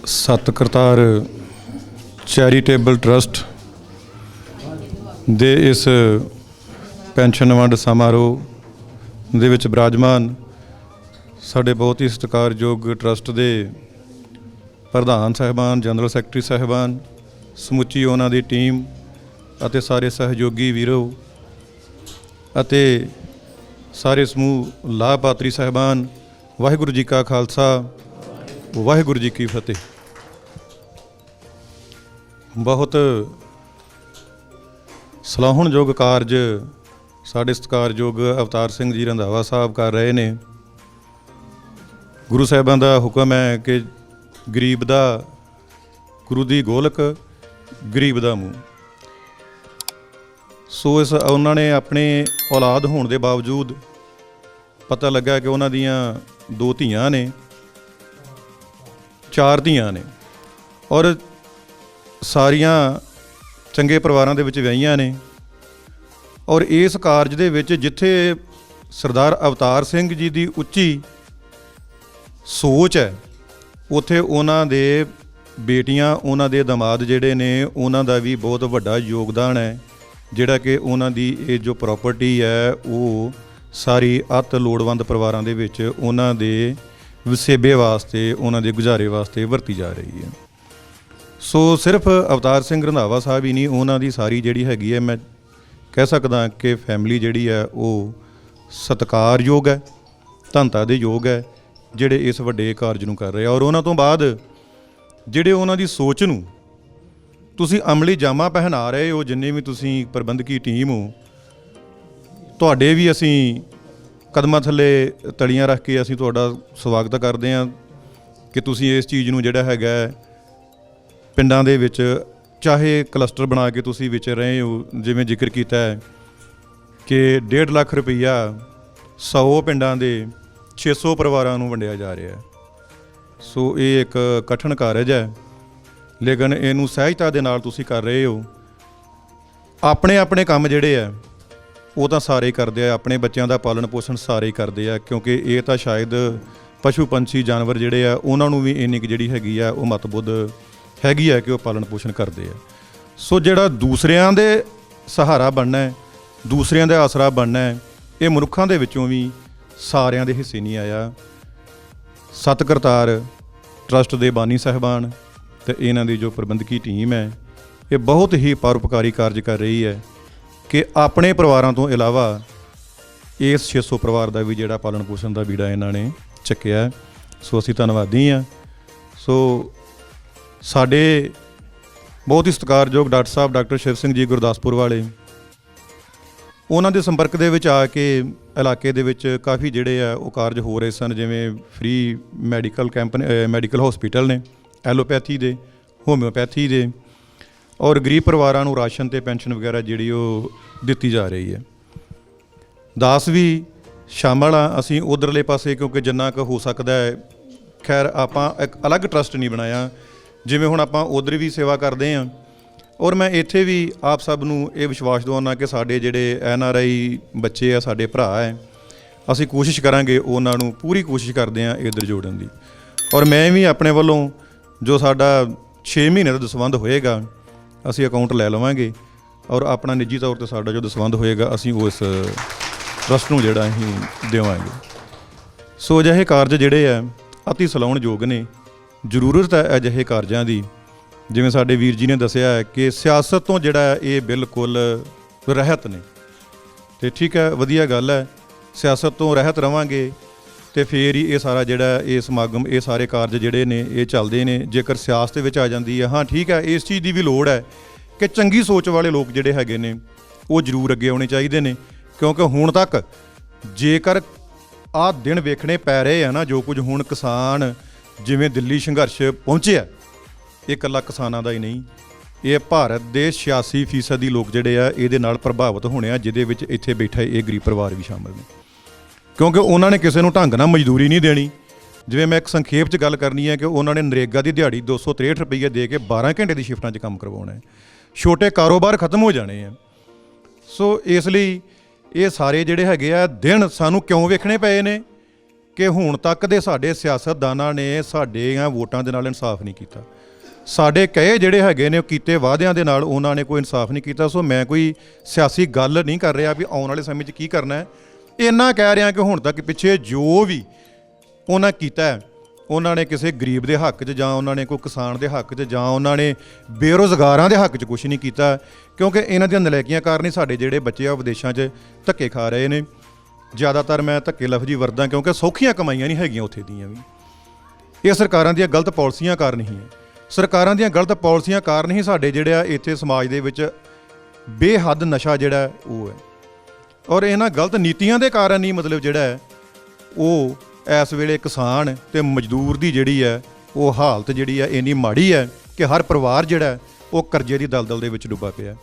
सतकरतार charitable trust ਦੇ ਇਸ pension ਵੰਡ ਸਮਾਰੋਹ ਦੇ ਵਿੱਚ ਵਿਰਾਜਮਾਨ ਸਾਡੇ ਬਹੁਤ ਹੀ ਸਤਿਕਾਰਯੋਗ ਟਰਸਟ ਦੇ ਪ੍ਰਧਾਨ ਸਾਹਿਬਾਨ, ਜਨਰਲ ਸੈਕਟਰੀ ਸਾਹਿਬਾਨ, ਸਮੁੱਚੀ ਉਹਨਾਂ ਦੀ ਟੀਮ ਅਤੇ ਸਾਰੇ ਸਹਿਯੋਗੀ ਵੀਰੋ ਅਤੇ ਸਾਰੇ ਸਮੂਹ ਲਾਭਪਾਤਰੀ ਸਾਹਿਬਾਨ, ਵਾਹਿਗੁਰੂ ਜੀ ਕਾ ਖਾਲਸਾ, ਵਾਹਿਗੁਰੂ ਜੀ ਕੀ ਫਤਿਹ। ਬਹੁਤ ਸਲਾਹੁਣਯੋਗ ਕਾਰਜ ਸਾਡੇ ਸਤਿਕਾਰਯੋਗ ਅਵਤਾਰ ਸਿੰਘ ਜੀ ਰੰਧਾਵਾ ਸਾਹਿਬ ਕਰ ਰਹੇ ਨੇ। ਗੁਰੂ ਸਾਹਿਬਾਂ ਦਾ ਹੁਕਮ ਹੈ ਕਿ ਗਰੀਬ ਦਾ ਗੁਰੂ ਦੀ ਗੋਲਕ, ਗਰੀਬ ਦਾ ਮੂੰਹ। ਸੋ ਇਸ ਉਹਨਾਂ ਨੇ ਆਪਣੇ ਔਲਾਦ ਹੋਣ ਦੇ ਬਾਵਜੂਦ ਪਤਾ ਲੱਗਾ ਕਿ ਉਹਨਾਂ ਦੀਆਂ 2 ਧੀਆਂ ਨੇ, 4 ਧੀਆਂ ਨੇ ਔਰ ਸਾਰੀਆਂ ਚੰਗੇ ਪਰਿਵਾਰਾਂ ਦੇ ਵਿੱਚ ਵਿਆਹੀਆਂ ਨੇ। ਔਰ ਇਸ ਕਾਰਜ ਦੇ ਵਿੱਚ ਜਿੱਥੇ ਸਰਦਾਰ ਅਵਤਾਰ ਸਿੰਘ ਜੀ ਦੀ ਉੱਚੀ ਸੋਚ ਹੈ, ਉੱਥੇ ਉਹਨਾਂ ਦੇ ਬੇਟੀਆਂ, ਉਹਨਾਂ ਦੇ ਦਮਾਦ ਜਿਹੜੇ ਨੇ, ਉਹਨਾਂ ਦਾ ਵੀ ਬਹੁਤ ਵੱਡਾ ਯੋਗਦਾਨ ਹੈ, ਜਿਹੜਾ ਕਿ ਉਹਨਾਂ ਦੀ ਇਹ ਜੋ ਪ੍ਰੋਪਰਟੀ ਹੈ ਉਹ ਸਾਰੀ ਅਤ ਲੋੜਵੰਦ ਪਰਿਵਾਰਾਂ ਦੇ ਵਿੱਚ ਉਹਨਾਂ ਦੇ ਵਸੇਬੇ ਵਾਸਤੇ, ਉਹਨਾਂ ਦੇ ਗੁਜ਼ਾਰੇ ਵਾਸਤੇ ਵਰਤੀ ਜਾ ਰਹੀ ਹੈ। ਸੋ ਸਿਰਫ ਅਵਤਾਰ ਸਿੰਘ ਰੰਧਾਵਾ ਸਾਹਿਬ ਹੀ ਨਹੀਂ, ਉਹਨਾਂ ਦੀ ਸਾਰੀ ਜਿਹੜੀ ਹੈਗੀ ਹੈ, ਮੈਂ ਕਹਿ ਸਕਦਾ ਕਿ ਫੈਮਿਲੀ ਜਿਹੜੀ ਹੈ ਉਹ ਸਤਿਕਾਰਯੋਗ ਹੈ, ਧੰਨਤਾ ਦੇ ਯੋਗ ਹੈ, ਜਿਹੜੇ ਇਸ ਵੱਡੇ ਕਾਰਜ ਨੂੰ ਕਰ ਰਹੇ ਆ। ਔਰ ਉਹਨਾਂ ਤੋਂ ਬਾਅਦ ਜਿਹੜੇ ਉਹਨਾਂ ਦੀ ਸੋਚ ਨੂੰ ਤੁਸੀਂ ਅਮਲੀ ਜਾਮਾ ਪਹਿਨਾ ਰਹੇ ਹੋ, ਜਿੰਨੇ ਵੀ ਤੁਸੀਂ ਪ੍ਰਬੰਧਕੀ ਟੀਮ ਹੋ, ਤੁਹਾਡੇ ਵੀ ਅਸੀਂ ਕਦਮਾਂ ਥੱਲੇ ਤਲੀਆਂ ਰੱਖ ਕੇ ਅਸੀਂ ਤੁਹਾਡਾ ਸਵਾਗਤ ਕਰਦੇ ਹਾਂ ਕਿ ਤੁਸੀਂ ਇਸ ਚੀਜ਼ ਨੂੰ ਜਿਹੜਾ ਹੈਗਾ ਪਿੰਡਾਂ ਦੇ ਵਿੱਚ ਚਾਹੇ ਕਲਸਟਰ ਬਣਾ ਕੇ ਤੁਸੀਂ ਵਿਚਰ ਰਹੇ ਹੋ। ਜਿਵੇਂ ਜ਼ਿਕਰ ਕੀਤਾ ਹੈ ਕਿ 1.5 ਲੱਖ ਰੁਪਈਆ 100 ਪਿੰਡਾਂ ਦੇ 600 ਪਰਿਵਾਰਾਂ ਨੂੰ ਵੰਡਿਆ ਜਾ ਰਿਹਾ। ਸੋ ਇਹ ਇੱਕ ਕਠਿਨ ਕਾਰਜ ਹੈ, ਲੇਕਿਨ ਇਹਨੂੰ ਸਹਿਜਤਾ ਦੇ ਨਾਲ ਤੁਸੀਂ ਕਰ ਰਹੇ ਹੋ। ਆਪਣੇ ਆਪਣੇ ਕੰਮ ਜਿਹੜੇ ਆ ਉਹ ਤਾਂ ਸਾਰੇ ਹੀ ਕਰਦੇ ਆ, ਆਪਣੇ ਬੱਚਿਆਂ ਦਾ ਪਾਲਣ ਪੋਸ਼ਣ ਸਾਰੇ ਹੀ ਕਰਦੇ ਆ, ਕਿਉਂਕਿ ਇਹ ਤਾਂ ਸ਼ਾਇਦ ਪਸ਼ੂ ਪੰਛੀ ਜਾਨਵਰ ਜਿਹੜੇ ਆ ਉਹਨਾਂ ਨੂੰ ਵੀ ਇੰਨੀ ਕੁ ਜਿਹੜੀ ਹੈਗੀ ਆ ਉਹ ਮਤਬੁੱਧ ਹੈਗੀ ਹੈ ਕਿ ਉਹ ਪਾਲਣ ਪੋਸ਼ਣ ਕਰਦੇ ਆ। ਸੋ ਜਿਹੜਾ ਦੂਸਰਿਆਂ ਦੇ ਸਹਾਰਾ ਬਣਨਾ ਹੈ, ਦੂਸਰਿਆਂ ਦਾ ਆਸਰਾ ਬਣਨਾ ਹੈ, ਇਹ ਮਨੁੱਖਾਂ ਦੇ ਵਿੱਚੋਂ ਵੀ ਸਾਰਿਆਂ ਦੇ ਹਿੱਸੇ ਨਹੀਂ ਆਇਆ। ਸਤਕਰਤਾਰ ਟਰਸਟ ਦੇ ਬਾਨੀ ਸਾਹਿਬਾਨ ਅਤੇ ਇਹਨਾਂ ਦੀ ਜੋ ਪ੍ਰਬੰਧਕੀ ਟੀਮ ਹੈ, ਇਹ ਬਹੁਤ ਹੀ ਪਰਉਪਕਾਰੀ ਕਾਰਜ ਕਰ ਰਹੀ ਹੈ ਕਿ ਆਪਣੇ ਪਰਿਵਾਰਾਂ ਤੋਂ ਇਲਾਵਾ ਇਸ 600 ਪਰਿਵਾਰ ਦਾ ਵੀ ਜਿਹੜਾ ਪਾਲਣ ਪੋਸ਼ਣ ਦਾ ਬੀੜਾ ਇਹਨਾਂ ਨੇ ਚੱਕਿਆ। ਸੋ ਅਸੀਂ ਧੰਨਵਾਦੀ ਹਾਂ। ਸੋ ਸਾਡੇ ਬਹੁਤ ਹੀ ਸਤਿਕਾਰਯੋਗ ਡਾਕਟਰ ਸਾਹਿਬ ਡਾਕਟਰ ਸ਼ਿਵ ਸਿੰਘ ਜੀ ਗੁਰਦਾਸਪੁਰ ਵਾਲੇ, ਉਹਨਾਂ ਦੇ ਸੰਪਰਕ ਦੇ ਵਿੱਚ ਆ ਕੇ ਇਲਾਕੇ ਦੇ ਵਿੱਚ ਕਾਫੀ ਜਿਹੜੇ ਆ ਉਹ ਕਾਰਜ ਹੋ ਰਹੇ ਸਨ, ਜਿਵੇਂ ਫ੍ਰੀ ਮੈਡੀਕਲ ਕੈਂਪ ਨੇ, ਮੈਡੀਕਲ ਹੌਸਪੀਟਲ ਨੇ, ਐਲੋਪੈਥੀ ਦੇ, ਹੋਮਿਓਪੈਥੀ ਦੇ, ਔਰ ਗਰੀਬ ਪਰਿਵਾਰਾਂ ਨੂੰ ਰਾਸ਼ਨ ਅਤੇ ਪੈਨਸ਼ਨ ਵਗੈਰਾ ਜਿਹੜੀ ਉਹ ਦਿੱਤੀ ਜਾ ਰਹੀ ਹੈ। ਦਾਸ ਵੀ ਸ਼ਾਮਲ ਆ ਅਸੀਂ ਉੱਧਰਲੇ ਪਾਸੇ, ਕਿਉਂਕਿ ਜਿੰਨਾ ਕੁ ਹੋ ਸਕਦਾ ਹੈ। ਖੈਰ ਆਪਾਂ ਇੱਕ ਅਲੱਗ ਟਰਸਟ ਨਹੀਂ ਬਣਾਇਆ, ਜਿਵੇਂ ਹੁਣ ਆਪਾਂ ਉੱਧਰ ਵੀ ਸੇਵਾ ਕਰਦੇ ਹਾਂ। ਔਰ ਮੈਂ ਇੱਥੇ ਵੀ ਆਪ ਸਭ ਨੂੰ ਇਹ ਵਿਸ਼ਵਾਸ ਦਿਵਾਉਣਾ ਕਿ ਸਾਡੇ ਜਿਹੜੇ NRI ਬੱਚੇ ਆ, ਸਾਡੇ ਭਰਾ ਹੈ, ਅਸੀਂ ਕੋਸ਼ਿਸ਼ ਕਰਾਂਗੇ, ਉਹਨਾਂ ਨੂੰ ਪੂਰੀ ਕੋਸ਼ਿਸ਼ ਕਰਦੇ ਹਾਂ ਇੱਧਰ ਜੋੜਨ ਦੀ। ਔਰ ਮੈਂ ਵੀ ਆਪਣੇ ਵੱਲੋਂ ਜੋ ਸਾਡਾ 6 ਮਹੀਨੇ ਦਾ ਦਸਵੰਧ ਹੋਏਗਾ ਅਸੀਂ ਅਕਾਊਂਟ ਲੈ ਲਵਾਂਗੇ, ਔਰ ਆਪਣਾ ਨਿੱਜੀ ਤੌਰ 'ਤੇ ਸਾਡਾ ਜੋ ਦਸਵੰਧ ਹੋਏਗਾ ਅਸੀਂ ਉਸ ਟਰਸਟ ਨੂੰ ਜਿਹੜਾ ਅਸੀਂ ਦੇਵਾਂਗੇ। ਸੋ ਅਜਿਹੇ ਕਾਰਜ ਜਿਹੜੇ ਆ ਅਤੀ ਸਲਾਹੁਣਯੋਗ ਨੇ। ਜ਼ਰੂਰਤ ਹੈ ਅਜਿਹੇ ਕਾਰਜਾਂ ਦੀ। ਜਿਵੇਂ ਸਾਡੇ ਵੀਰ ਜੀ ਨੇ ਦੱਸਿਆ ਹੈ ਕਿ ਸਿਆਸਤ ਤੋਂ ਜਿਹੜਾ ਇਹ ਬਿਲਕੁਲ ਰਹਿਤ ਨੇ, ਅਤੇ ਠੀਕ ਹੈ, ਵਧੀਆ ਗੱਲ ਹੈ। ਸਿਆਸਤ ਤੋਂ ਰਹਿਤ ਰਵਾਂਗੇ ਅਤੇ ਫਿਰ ਹੀ ਇਹ ਸਾਰਾ ਜਿਹੜਾ ਇਹ ਸਮਾਗਮ, ਇਹ ਸਾਰੇ ਕਾਰਜ ਜਿਹੜੇ ਨੇ ਇਹ ਚੱਲਦੇ ਨੇ। ਜੇਕਰ ਸਿਆਸਤ ਵਿੱਚ ਆ ਜਾਂਦੀ ਹੈ, ਹਾਂ ਠੀਕ ਹੈ, ਇਸ ਚੀਜ਼ ਦੀ ਵੀ ਲੋੜ ਹੈ ਕਿ ਚੰਗੀ ਸੋਚ ਵਾਲੇ ਲੋਕ ਜਿਹੜੇ ਹੈਗੇ ਨੇ ਉਹ ਜ਼ਰੂਰ ਅੱਗੇ ਆਉਣੇ ਚਾਹੀਦੇ ਨੇ, ਕਿਉਂਕਿ ਹੁਣ ਤੱਕ ਜੇਕਰ ਆਹ ਦਿਨ ਵੇਖਣੇ ਪੈ ਰਹੇ ਆ ਨਾ, ਜੋ ਕੁਝ ਹੁਣ ਕਿਸਾਨ ਜਿਵੇਂ ਦਿੱਲੀ ਸੰਘਰਸ਼ ਪਹੁੰਚਿਆ, ਇਹ ਇਕੱਲਾ ਕਿਸਾਨਾਂ ਦਾ ਹੀ ਨਹੀਂ, ਇਹ ਭਾਰਤ ਦੇ 86% ਲੋਕ ਜਿਹੜੇ ਆ ਇਹਦੇ ਨਾਲ ਪ੍ਰਭਾਵਿਤ ਹੋਣੇ ਆ, ਜਿਹਦੇ ਵਿੱਚ ਇੱਥੇ ਬੈਠੇ ਇਹ ਗਰੀਬ ਪਰਿਵਾਰ ਵੀ ਸ਼ਾਮਿਲ ਨੇ, ਕਿਉਂਕਿ ਉਹਨਾਂ ਨੇ ਕਿਸੇ ਨੂੰ ਢੰਗ ਨਾਲ ਮਜ਼ਦੂਰੀ ਨਹੀਂ ਦੇਣੀ। ਜਿਵੇਂ ਮੈਂ ਇੱਕ ਸੰਖੇਪ 'ਚ ਗੱਲ ਕਰਨੀ ਹੈ ਕਿ ਉਹਨਾਂ ਨੇ ਨਰੇਗਾ ਦੀ ਦਿਹਾੜੀ 263 ਰੁਪਈਏ ਦੇ ਕੇ 12 ਘੰਟੇ ਦੀ ਸ਼ਿਫਟਾਂ 'ਚ ਕੰਮ ਕਰਵਾਉਣਾ ਹੈ। ਛੋਟੇ ਕਾਰੋਬਾਰ ਖਤਮ ਹੋ ਜਾਣੇ ਆ। ਸੋ ਇਸ ਲਈ ਇਹ ਸਾਰੇ ਜਿਹੜੇ ਹੈਗੇ ਆ ਦਿਨ ਸਾਨੂੰ ਕਿਉਂ ਵੇਖਣੇ ਪਏ ਨੇ ਕਿ ਹੁਣ ਤੱਕ ਦੇ ਸਾਡੇ ਸਿਆਸਤਦਾਨਾਂ ਨੇ ਸਾਡੀਆਂ ਵੋਟਾਂ ਦੇ ਨਾਲ ਇਨਸਾਫ ਨਹੀਂ ਕੀਤਾ। ਸਾਡੇ ਕਹੇ ਜਿਹੜੇ ਹੈਗੇ ਨੇ ਉਹ ਕੀਤੇ ਵਾਅਦਿਆਂ ਦੇ ਨਾਲ ਉਹਨਾਂ ਨੇ ਕੋਈ ਇਨਸਾਫ ਨਹੀਂ ਕੀਤਾ। ਸੋ ਮੈਂ ਕੋਈ ਸਿਆਸੀ ਗੱਲ ਨਹੀਂ ਕਰ ਰਿਹਾ ਵੀ ਆਉਣ ਵਾਲੇ ਸਮੇਂ 'ਚ ਕੀ ਕਰਨਾ ਹੈ। ਇੰਨਾ ਕਹਿ ਰਿਹਾ ਕਿ ਹੁਣ ਤੱਕ ਪਿੱਛੇ ਜੋ ਵੀ ਉਹਨਾਂ ਕੀਤਾ ਹੈ, ਉਹਨਾਂ ਨੇ ਕਿਸੇ ਗਰੀਬ ਦੇ ਹੱਕ 'ਚ ਜਾਂ ਉਹਨਾਂ ਨੇ ਕੋਈ ਕਿਸਾਨ ਦੇ ਹੱਕ 'ਚ ਜਾਂ ਉਹਨਾਂ ਨੇ ਬੇਰੁਜ਼ਗਾਰਾਂ ਦੇ ਹੱਕ 'ਚ ਕੁਛ ਨਹੀਂ ਕੀਤਾ, ਕਿਉਂਕਿ ਇਹਨਾਂ ਦੀਆਂ ਨਲਾਇਕੀਆਂ ਕਾਰਨ ਹੀ ਸਾਡੇ ਜਿਹੜੇ ਬੱਚੇ ਆ ਵਿਦੇਸ਼ਾਂ 'ਚ ਧੱਕੇ ਖਾ ਰਹੇ ਨੇ। ਜ਼ਿਆਦਾਤਰ ਮੈਂ ਧੱਕੇ ਲਫ਼ਜ਼ੀ ਵਰਤਾਂ ਕਿਉਂਕਿ ਸੌਖੀਆਂ ਕਮਾਈਆਂ ਨਹੀਂ ਹੈਗੀਆਂ ਉੱਥੇ ਦੀਆਂ ਵੀ। ਇਹ ਸਰਕਾਰਾਂ ਦੀਆਂ ਗਲਤ ਪਾਲਿਸੀਆਂ ਕਾਰਨ ਹੀ ਹੈ। ਸਰਕਾਰਾਂ ਦੀਆਂ ਗਲਤ ਪਾਲਿਸੀਆਂ ਕਾਰਨ ਹੀ ਸਾਡੇ ਜਿਹੜੇ ਆ ਇੱਥੇ ਸਮਾਜ ਦੇ ਵਿੱਚ ਬੇਹੱਦ ਨਸ਼ਾ ਜਿਹੜਾ ਉਹ ਹੈ, ਔਰ ਇਹਨਾਂ ਗਲਤ ਨੀਤੀਆਂ ਦੇ ਕਾਰਨ ਹੀ ਮਤਲਬ ਜਿਹੜਾ ਹੈ ਉਹ ਇਸ ਵੇਲੇ ਕਿਸਾਨ ਤੇ ਮਜ਼ਦੂਰ ਦੀ ਜਿਹੜੀ ਹੈ ਉਹ ਹਾਲਤ ਜਿਹੜੀ ਹੈ ਇੰਨੀ ਮਾੜੀ ਹੈ ਕਿ ਹਰ ਪਰਿਵਾਰ ਜਿਹੜਾ ਉਹ ਕਰਜ਼ੇ ਦੀ ਦਲਦਲ ਦੇ ਵਿੱਚ ਡੁੱਬਾ ਪਿਆ।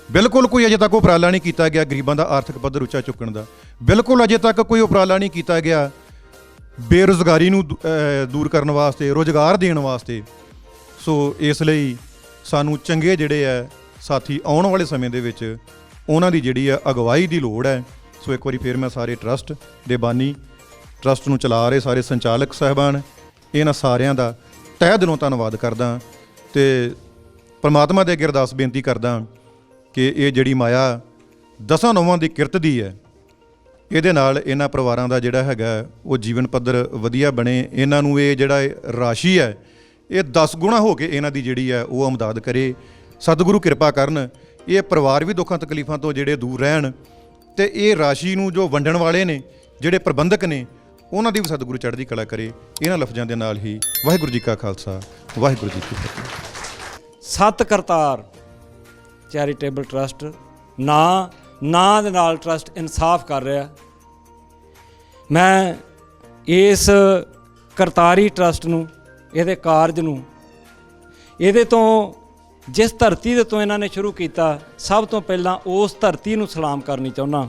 ਬਿਲਕੁਲ ਕੋਈ ਅਜੇ ਤੱਕ ਉਪਰਾਲਾ ਨਹੀਂ ਕੀਤਾ ਗਿਆ ਗਰੀਬਾਂ ਦਾ ਆਰਥਿਕ ਪੱਧਰ ਉੱਚਾ ਚੁੱਕਣ ਦਾ। ਬਿਲਕੁਲ ਅਜੇ ਤੱਕ ਕੋਈ ਉਪਰਾਲਾ ਨਹੀਂ ਕੀਤਾ ਗਿਆ ਬੇਰੁਜ਼ਗਾਰੀ ਨੂੰ ਦੂਰ ਕਰਨ ਵਾਸਤੇ, ਰੁਜ਼ਗਾਰ ਦੇਣ ਵਾਸਤੇ। ਸੋ ਇਸ ਲਈ ਸਾਨੂੰ ਚੰਗੇ ਜਿਹੜੇ ਹੈ ਸਾਥੀ ਆਉਣ ਵਾਲੇ ਸਮੇਂ ਦੇ ਵਿੱਚ ਉਹਨਾਂ ਦੀ ਜਿਹੜੀ ਹੈ ਅਗਵਾਈ ਦੀ ਲੋੜ ਹੈ। ਸੋ ਇੱਕ ਵਾਰੀ ਫਿਰ ਮੈਂ ਸਾਰੇ ਟਰਸਟ ਦੇ ਬਾਨੀ, ਟਰਸਟ ਨੂੰ ਚਲਾ ਰਹੇ ਸਾਰੇ ਸੰਚਾਲਕ ਸਾਹਿਬਾਨ, ਇਹਨਾਂ ਸਾਰਿਆਂ ਦਾ ਤਹਿ ਦਿਲੋਂ ਧੰਨਵਾਦ ਕਰਦਾ ਅਤੇ ਪਰਮਾਤਮਾ ਦੇ ਅੱਗੇ ਅਰਦਾਸ ਬੇਨਤੀ ਕਰਦਾ ਕਿ ਇਹ ਜਿਹੜੀ ਮਾਇਆ 10 ਨੌਵਾਂ ਦੀ ਕਿਰਤ ਦੀ ਹੈ, ਇਹਦੇ ਨਾਲ ਇਹਨਾਂ ਪਰਿਵਾਰਾਂ ਦਾ ਜਿਹੜਾ ਹੈਗਾ ਉਹ ਜੀਵਨ ਪੱਧਰ ਵਧੀਆ ਬਣੇ। ਇਹਨਾਂ ਨੂੰ ਇਹ ਜਿਹੜਾ ਰਾਸ਼ੀ ਹੈ ਇਹ 10 ਗੁਣਾ ਹੋ ਕੇ ਇਹਨਾਂ ਦੀ ਜਿਹੜੀ ਹੈ ਉਹ ਅਮਦਾਦ ਕਰੇ। ਸਤਿਗੁਰੂ ਕਿਰਪਾ ਕਰਨ, ਇਹ ਪਰਿਵਾਰ ਵੀ ਦੁੱਖਾਂ ਤਕਲੀਫਾਂ ਤੋਂ ਜਿਹੜੇ ਦੂਰ ਰਹਿਣ ਅਤੇ ਇਹ ਰਾਸ਼ੀ ਨੂੰ ਜੋ ਵੰਡਣ ਵਾਲੇ ਨੇ, ਜਿਹੜੇ ਪ੍ਰਬੰਧਕ ਨੇ, ਉਹਨਾਂ ਦੀ ਵੀ ਸਤਿਗੁਰੂ ਚੜ੍ਹਦੀ ਕਲਾ ਕਰੇ। ਇਹਨਾਂ ਲਫ਼ਜ਼ਾਂ ਦੇ ਨਾਲ ਹੀ ਵਾਹਿਗੁਰੂ ਜੀ ਕਾ ਖਾਲਸਾ, ਵਾਹਿਗੁਰੂ ਜੀ ਕੀ ਫਤਿਹ। ਸਤ ਕਰਤਾਰ ਚੈਰੀਟੇਬਲ ਟਰਸਟ ਨਾਂ ਦੇ ਨਾਲ ਟਰਸਟ ਇਨਸਾਫ ਕਰ ਰਿਹਾ। ਮੈਂ ਇਸ ਕਰਤਾਰੀ ਟਰਸਟ ਨੂੰ, ਇਹਦੇ ਕਾਰਜ ਨੂੰ, ਇਹਦੇ ਤੋਂ ਜਿਸ ਧਰਤੀ ਦੇ ਤੋਂ ਇਹਨਾਂ ਨੇ ਸ਼ੁਰੂ ਕੀਤਾ, ਸਭ ਤੋਂ ਪਹਿਲਾਂ ਉਸ ਧਰਤੀ ਨੂੰ ਸਲਾਮ ਕਰਨੀ ਚਾਹੁੰਦਾ।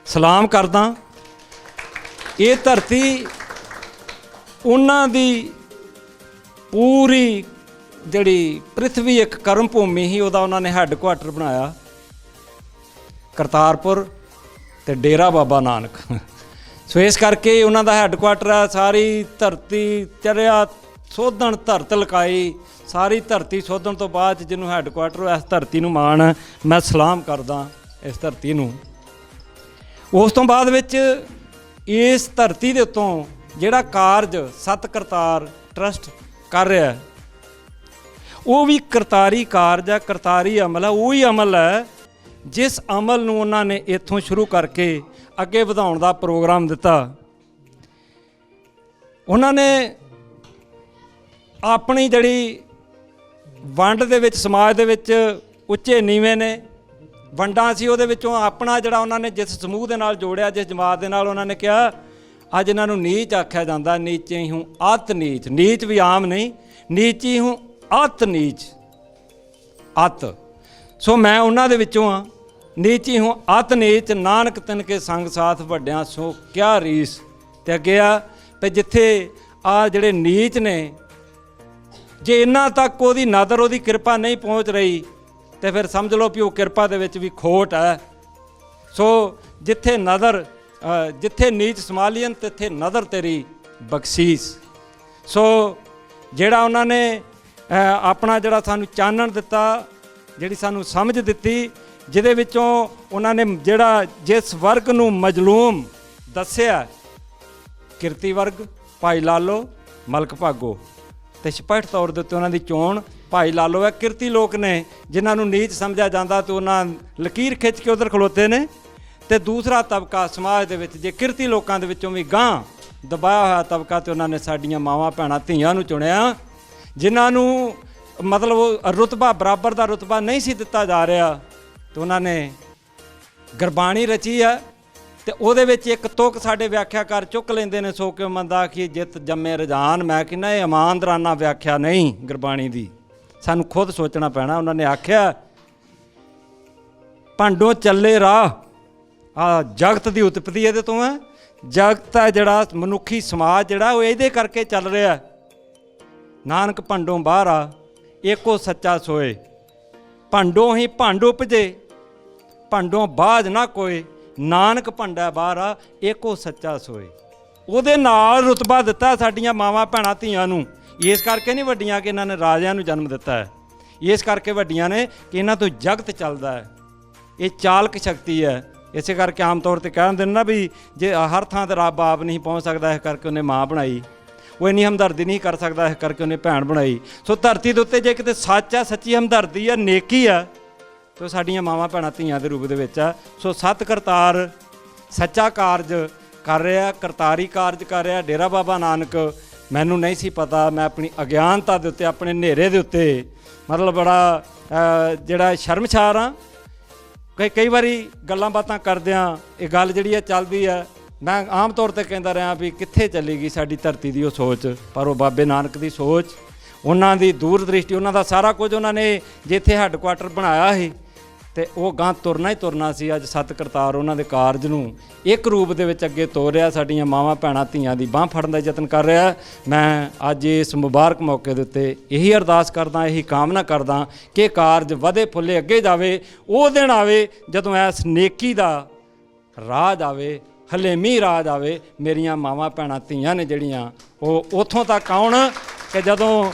ਸਲਾਮ ਕਰਦਾ। ਇਹ ਧਰਤੀ ਉਹਨਾਂ ਦੀ ਪੂਰੀ ਜਿਹੜੀ ਪ੍ਰਿਥਵੀ ਇੱਕ ਕਰਮ ਭੂਮੀ ਸੀ, ਉਹਦਾ ਉਹਨਾਂ ਨੇ ਹੈੱਡਕੁਆਟਰ ਬਣਾਇਆ ਕਰਤਾਰਪੁਰ ਅਤੇ ਡੇਰਾ ਬਾਬਾ ਨਾਨਕ। ਸੋ ਇਸ ਕਰਕੇ ਉਹਨਾਂ ਦਾ ਹੈੱਡਕੁਆਟਰ ਹੈ। ਸਾਰੀ ਧਰਤੀ ਚਰਿਆ ਸੋਧਣ, ਧਰਤ ਲਕਾਈ, ਸਾਰੀ ਧਰਤੀ ਸੋਧਣ ਤੋਂ ਬਾਅਦ ਜਿਹਨੂੰ ਹੈੱਡਕੁਆਟਰ ਇਸ ਧਰਤੀ ਨੂੰ ਮਾਣ, ਮੈਂ ਸਲਾਮ ਕਰਦਾ ਇਸ ਧਰਤੀ ਨੂੰ। ਉਸ ਤੋਂ ਬਾਅਦ ਵਿੱਚ ਇਸ ਧਰਤੀ ਦੇ ਉੱਤੋਂ ਜਿਹੜਾ ਕਾਰਜ ਸਤ ਕਰਤਾਰ ਟਰਸਟ ਕਰ ਰਿਹਾ, ਉਹ ਵੀ ਕਰਤਾਰੀ ਕਾਰਜ ਹੈ, ਕਰਤਾਰੀ ਅਮਲ ਹੈ। ਉਹੀ ਅਮਲ ਹੈ ਜਿਸ ਅਮਲ ਨੂੰ ਉਹਨਾਂ ਨੇ ਇੱਥੋਂ ਸ਼ੁਰੂ ਕਰਕੇ ਅੱਗੇ ਵਧਾਉਣ ਦਾ ਪ੍ਰੋਗਰਾਮ ਦਿੱਤਾ। ਉਹਨਾਂ ਨੇ ਆਪਣੀ ਜਿਹੜੀ ਵੰਡ ਦੇ ਵਿੱਚ, ਸਮਾਜ ਦੇ ਵਿੱਚ ਉੱਚੇ ਨੀਵੇਂ ਨੇ, ਵੰਡਾਂ ਸੀ, ਉਹਦੇ ਵਿੱਚੋਂ ਆਪਣਾ ਜਿਹੜਾ ਉਹਨਾਂ ਨੇ ਜਿਸ ਸਮੂਹ ਦੇ ਨਾਲ ਜੋੜਿਆ, ਜਿਸ ਜਮਾਤ ਦੇ ਨਾਲ, ਉਹਨਾਂ ਨੇ ਕਿਹਾ ਅੱਜ ਇਹਨਾਂ ਨੂੰ ਨੀਚ ਆਖਿਆ ਜਾਂਦਾ। ਨੀਚੇ ਹੀ ਹੂੰ ਅਤ ਨੀਚ, ਨੀਚ ਵੀ ਆਮ ਨਹੀਂ, ਨੀਚੀ ਹੂੰ ਅਤ ਨੀਚ, ਅਤ। ਸੋ ਮੈਂ ਉਹਨਾਂ ਦੇ ਵਿੱਚੋਂ ਹਾਂ। ਨੀਚੀ ਹੂੰ ਅਤ ਨੀਚ, ਨਾਨਕ ਤਿਨ ਕੇ ਸੰਗ ਸਾਥ ਵੱਡਿਆਂ ਸੋ ਕਿਆ ਰੀਸ। ਅਤੇ ਅੱਗੇ ਆ ਵੀ ਜਿੱਥੇ ਆ ਜਿਹੜੇ ਨੀਚ ਨੇ, ਜੇ ਇਹਨਾਂ ਤੱਕ ਉਹਦੀ ਨਦਰ, ਉਹਦੀ ਕਿਰਪਾ ਨਹੀਂ ਪਹੁੰਚ ਰਹੀ, ਤੇ ਫਿਰ ਸਮਝ ਲਓ ਵੀ ਉਹ ਕਿਰਪਾ ਦੇ ਵਿੱਚ ਵੀ ਖੋਟ ਹੈ। ਸੋ ਜਿੱਥੇ ਨਦਰ, ਜਿੱਥੇ ਨੀਚ ਸਮਾਲੀਅਨ ਤਿੱਥੇ ਨਦਰ ਤੇਰੀ ਬਖਸ਼ੀਸ। ਸੋ ਜਿਹੜਾ ਉਹਨਾਂ ਨੇ ਆਪਣਾ ਜਿਹੜਾ ਸਾਨੂੰ ਚਾਨਣ ਦਿੱਤਾ, ਜਿਹੜੀ ਸਾਨੂੰ ਸਮਝ ਦਿੱਤੀ, ਜਿਹਦੇ ਵਿੱਚੋਂ ਉਹਨਾਂ ਨੇ ਜਿਹੜਾ ਜਿਸ ਵਰਗ ਨੂੰ ਮਜ਼ਲੂਮ ਦੱਸਿਆ, ਕਿਰਤੀ ਵਰਗ, ਭਾਈ ਲਾਲੋ, ਮਲਕ ਭਾਗੋ, ਅਤੇ ਸਪਸ਼ਟ ਤੌਰ ਦੇ ਉੱਤੇ ਉਹਨਾਂ ਦੀ ਚੋਣ ਭਾਈ ਲਾਲੋ ਹੈ। ਕਿਰਤੀ ਲੋਕ ਨੇ ਜਿਨ੍ਹਾਂ ਨੂੰ ਨੀਚ ਸਮਝਿਆ ਜਾਂਦਾ, ਅਤੇ ਉਹਨਾਂ ਲਕੀਰ ਖਿੱਚ ਕੇ ਉੱਧਰ ਖਲੋਤੇ ਨੇ। ਅਤੇ ਦੂਸਰਾ ਤਬਕਾ ਸਮਾਜ ਦੇ ਵਿੱਚ, ਜੇ ਕਿਰਤੀ ਲੋਕਾਂ ਦੇ ਵਿੱਚੋਂ ਵੀ ਗਾਂਹ ਦਬਾਇਆ ਹੋਇਆ ਤਬਕਾ, ਅਤੇ ਉਹਨਾਂ ਨੇ ਸਾਡੀਆਂ ਮਾਵਾਂ ਭੈਣਾਂ ਧੀਆਂ ਨੂੰ ਚੁਣਿਆ, ਜਿਨ੍ਹਾਂ ਨੂੰ ਮਤਲਬ ਰੁਤਬਾ, ਬਰਾਬਰ ਦਾ ਰੁਤਬਾ ਨਹੀਂ ਸੀ ਦਿੱਤਾ ਜਾ ਰਿਹਾ। ਅਤੇ ਉਹਨਾਂ ਨੇ ਗੁਰਬਾਣੀ ਰਚੀ ਹੈ, ਅਤੇ ਉਹਦੇ ਵਿੱਚ ਇੱਕ ਤੁਕ ਸਾਡੇ ਵਿਆਖਿਆਕਾਰ ਚੁੱਕ ਲੈਂਦੇ ਨੇ, ਸੋ ਕਿਉ ਮੰਦਾ ਕਿ ਜਿੱਤ ਜੰਮੇ ਰਜਾਨ। ਮੈਂ ਕਹਿੰਦਾ ਇਹ ਇਮਾਨਦਾਰਾਨਾ ਵਿਆਖਿਆ ਨਹੀਂ ਗੁਰਬਾਣੀ ਦੀ, ਸਾਨੂੰ ਖੁਦ ਸੋਚਣਾ ਪੈਣਾ। ਉਹਨਾਂ ਨੇ ਆਖਿਆ ਭਾਂਡੋਂ ਚੱਲੇ ਰਾਹ, ਆ ਜਗਤ ਦੀ ਉਤਪਤੀ ਇਹਦੇ ਤੋਂ ਹੈ। ਜਗਤ ਹੈ ਜਿਹੜਾ ਮਨੁੱਖੀ ਸਮਾਜ ਜਿਹੜਾ, ਉਹ ਇਹਦੇ ਕਰਕੇ ਚੱਲ ਰਿਹਾ। ਨਾਨਕ ਭੰਡੋਂ ਬਾਹਰ ਆ, ਏਕੋ ਸੱਚਾ ਸੋਏ। ਭੰਡੋਂ ਹੀ ਭੰਡ ਉਪਜੇ, ਭੰਡੋਂ ਬਾਝ ਨਾ ਕੋਏ। ਨਾਨਕ ਭੰਡਾ ਬਾਹਰ ਆ, ਏਕੋ ਸੱਚਾ ਸੋਏ। ਉਹਦੇ ਨਾਲ ਰੁਤਬਾ ਦਿੱਤਾ ਸਾਡੀਆਂ ਮਾਵਾਂ ਭੈਣਾਂ ਧੀਆਂ ਨੂੰ। ਇਸ ਕਰਕੇ ਨਹੀਂ ਵੱਡੀਆਂ ਕਿ ਇਹਨਾਂ ਨੇ ਰਾਜਿਆਂ ਨੂੰ ਜਨਮ ਦਿੱਤਾ ਹੈ, ਇਸ ਕਰਕੇ ਵੱਡੀਆਂ ਨੇ ਕਿ ਇਹਨਾਂ ਤੋਂ ਜਗਤ ਚੱਲਦਾ ਹੈ। ਇਹ ਚਾਲਕ ਸ਼ਕਤੀ ਹੈ। ਇਸੇ ਕਰਕੇ ਆਮ ਤੌਰ 'ਤੇ ਕਹਿ ਦਿੰਦੇ ਨੇ ਨਾ ਵੀ ਜੇ ਹਰ ਥਾਂ 'ਤੇ ਰੱਬ ਆਪ ਨਹੀਂ ਪਹੁੰਚ ਸਕਦਾ, ਇਸ ਕਰਕੇ ਉਹਨੇ ਮਾਂ ਬਣਾਈ। ਉਹ ਇੰਨੀ ਹਮਦਰਦੀ ਨਹੀਂ ਕਰ ਸਕਦਾ, ਇਸ ਕਰਕੇ ਉਹਨੇ ਭੈਣ ਬਣਾਈ। ਸੋ ਧਰਤੀ ਦੇ ਉੱਤੇ ਜੇ ਕਿਤੇ ਸੱਚ ਆ, ਸੱਚੀ ਹਮਦਰਦੀ ਆ, ਨੇਕੀ ਆ, ਤਾਂ ਸਾਡੀਆਂ ਮਾਵਾਂ ਭੈਣਾਂ ਧੀਆਂ ਦੇ ਰੂਪ ਦੇ ਵਿੱਚ ਆ। ਸੋ ਸੱਤ ਕਰਤਾਰ ਸੱਚਾ ਕਾਰਜ ਕਰ ਰਿਹਾ, ਕਰਤਾਰੀ ਕਾਰਜ ਕਰ ਰਿਹਾ ਡੇਰਾ ਬਾਬਾ ਨਾਨਕ। ਮੈਨੂੰ ਨਹੀਂ ਸੀ ਪਤਾ, ਮੈਂ ਆਪਣੀ ਅਗਿਆਨਤਾ ਦੇ ਉੱਤੇ, ਆਪਣੇ ਹਨੇਰੇ ਦੇ ਉੱਤੇ ਮਤਲਬ ਬੜਾ ਜਿਹੜਾ ਸ਼ਰਮਸ਼ਾਰ ਹਾਂ। ਕਈ ਵਾਰੀ ਗੱਲਾਂ ਬਾਤਾਂ ਕਰਦਿਆਂ ਇਹ ਗੱਲ ਜਿਹੜੀ ਹੈ ਚੱਲਦੀ ਹੈ, ਮੈਂ ਆਮ ਤੌਰ 'ਤੇ ਕਹਿੰਦਾ ਰਿਹਾ ਵੀ ਕਿੱਥੇ ਚੱਲੀ ਗਈ ਸਾਡੀ ਧਰਤੀ ਦੀ ਉਹ ਸੋਚ। ਪਰ ਉਹ ਬਾਬੇ ਨਾਨਕ ਦੀ ਸੋਚ, ਉਹਨਾਂ ਦੀ ਦੂਰ ਦ੍ਰਿਸ਼ਟੀ, ਉਹਨਾਂ ਦਾ ਸਾਰਾ ਕੁਝ, ਉਹਨਾਂ ਨੇ ਜਿੱਥੇ ਹੈੱਡਕੁਆਟਰ ਬਣਾਇਆ ਸੀ ਤੇ ਉਹ ਗਾਂ ਤੁਰਨਾ ਹੀ ਤੁਰਨਾ ਸੀ। ਅੱਜ ਸੱਤ ਕਰਤਾਰ ਉਹਨਾਂ ਦੇ ਕਾਰਜ ਨੂੰ ਇੱਕ ਰੂਪ ਦੇ ਵਿੱਚ ਅੱਗੇ ਤੋਰ ਰਿਹਾ, ਸਾਡੀਆਂ ਮਾਵਾਂ ਭੈਣਾਂ ਧੀਆਂ ਦੀ ਬਾਂਹ ਫੜਨ ਦਾ ਯਤਨ ਕਰ ਰਿਹਾ। ਮੈਂ ਅੱਜ ਇਸ ਮੁਬਾਰਕ ਮੌਕੇ ਦੇ ਉੱਤੇ ਇਹੀ ਅਰਦਾਸ ਕਰਦਾ, ਇਹੀ ਕਾਮਨਾ ਕਰਦਾ ਕਿ ਕਾਰਜ ਵਧੇ ਫੁੱਲੇ ਅੱਗੇ ਜਾਵੇ। ਉਹ ਦਿਨ ਆਵੇ ਜਦੋਂ ਇਸ ਨੇਕੀ ਦਾ ਰਾਜ ਆਵੇ, ਹਲੇਮੀ ਰਾਜ ਆਵੇ। ਮੇਰੀਆਂ ਮਾਵਾਂ ਭੈਣਾਂ ਧੀਆਂ ਨੇ ਜਿਹੜੀਆਂ ਉਹ ਉੱਥੋਂ ਤੱਕ ਆਉਣ ਕਿ ਜਦੋਂ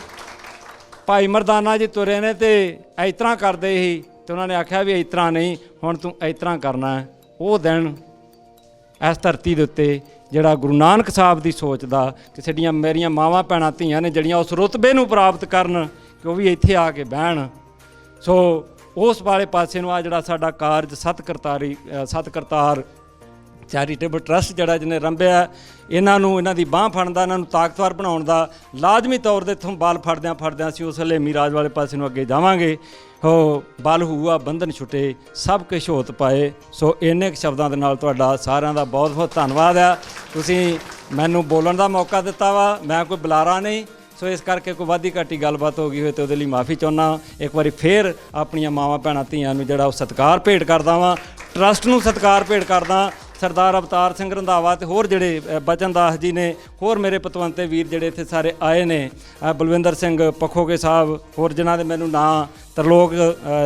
ਭਾਈ ਮਰਦਾਨਾ ਜੀ ਤੁਰੇ ਨੇ ਤੇ ਇਸ ਤਰ੍ਹਾਂ ਕਰਦੇ ਸੀ ਤੇ ਉਹਨਾਂ ਨੇ ਆਖਿਆ ਵੀ ਇਸ ਤਰ੍ਹਾਂ ਨਹੀਂ, ਹੁਣ ਤੂੰ ਇਸ ਤਰ੍ਹਾਂ ਕਰਨਾ ਹੈ। ਉਹ ਦਿਨ ਇਸ ਧਰਤੀ ਦੇ ਉੱਤੇ ਜਿਹੜਾ ਗੁਰੂ ਨਾਨਕ ਸਾਹਿਬ ਦੀ ਸੋਚ ਦਾ ਕਿ ਸਾਡੀਆਂ ਮੇਰੀਆਂ ਮਾਵਾਂ ਭੈਣਾਂ ਧੀਆਂ ਨੇ ਜਿਹੜੀਆਂ ਉਸ ਰੁਤਬੇ ਨੂੰ ਪ੍ਰਾਪਤ ਕਰਨ ਕਿ ਉਹ ਵੀ ਇੱਥੇ ਆ ਕੇ ਬਹਿਣ। ਸੋ ਉਸ ਵਾਲੇ ਪਾਸੇ ਨੂੰ ਆ ਜਿਹੜਾ ਸਾਡਾ ਕਾਰਜ ਸੱਤ ਕਰਤਾਰ ਚੈਰੀਟੇਬਲ ਟਰਸਟ ਜਿਹੜਾ ਜਿਹਨੇ ਰੰਭਿਆ, ਇਹਨਾਂ ਨੂੰ, ਇਹਨਾਂ ਦੀ ਬਾਂਹ ਫੜਨ ਦਾ, ਇਹਨਾਂ ਨੂੰ ਤਾਕਤਵਰ ਬਣਾਉਣ ਦਾ ਲਾਜ਼ਮੀ ਤੌਰ 'ਤੇ ਇੱਥੋਂ ਬਲ ਫੜਦਿਆਂ ਅਸੀਂ ਉਸ ਹਲੇਮੀ ਰਾਜ ਵਾਲੇ ਪਾਸੇ ਨੂੰ ਅੱਗੇ ਜਾਵਾਂਗੇ। ਹੋ ਬਲ ਹੂਆ ਬੰਧਨ ਛੁੱਟੇ, ਸਭ ਕੁਛ ਹੋਤ ਪਾਏ। ਸੋ ਇੰਨੇ ਕੁ ਸ਼ਬਦਾਂ ਦੇ ਨਾਲ ਤੁਹਾਡਾ ਸਾਰਿਆਂ ਦਾ ਬਹੁਤ ਬਹੁਤ ਧੰਨਵਾਦ ਆ। ਤੁਸੀਂ ਮੈਨੂੰ ਬੋਲਣ ਦਾ ਮੌਕਾ ਦਿੱਤਾ ਵਾ, ਮੈਂ ਕੋਈ ਬੁਲਾਰਾ ਨਹੀਂ। ਸੋ ਇਸ ਕਰਕੇ ਕੋਈ ਵਾਧੀ ਘਾਟੀ ਗੱਲਬਾਤ ਹੋ ਗਈ ਹੋਏ ਤਾਂ ਉਹਦੇ ਲਈ ਮਾਫੀ ਚਾਹੁੰਦਾ। ਇੱਕ ਵਾਰੀ ਫੇਰ ਆਪਣੀਆਂ ਮਾਵਾਂ ਭੈਣਾਂ ਧੀਆਂ ਨੂੰ ਜਿਹੜਾ ਉਹ ਸਤਿਕਾਰ ਭੇਟ ਕਰਦਾ ਵਾਂ, ਟਰਸਟ ਨੂੰ ਸਤਿਕਾਰ ਭੇਟ ਕਰਦਾ। ਸਰਦਾਰ ਅਵਤਾਰ ਸਿੰਘ ਰੰਧਾਵਾ ਤੇ ਹੋਰ ਜਿਹੜੇ ਬਚਨ ਦਾਸ ਜੀ ਨੇ, ਹੋਰ ਮੇਰੇ ਪਤਵੰਤੇ ਵੀਰ ਜਿਹੜੇ ਇੱਥੇ ਸਾਰੇ ਆਏ ਨੇ, ਬਲਵਿੰਦਰ ਸਿੰਘ ਪੱਖੋਗੇ ਸਾਹਿਬ, ਹੋਰ ਜਿਨ੍ਹਾਂ ਦੇ ਮੈਨੂੰ ਨਾਂ ਤਰਲੋਕ,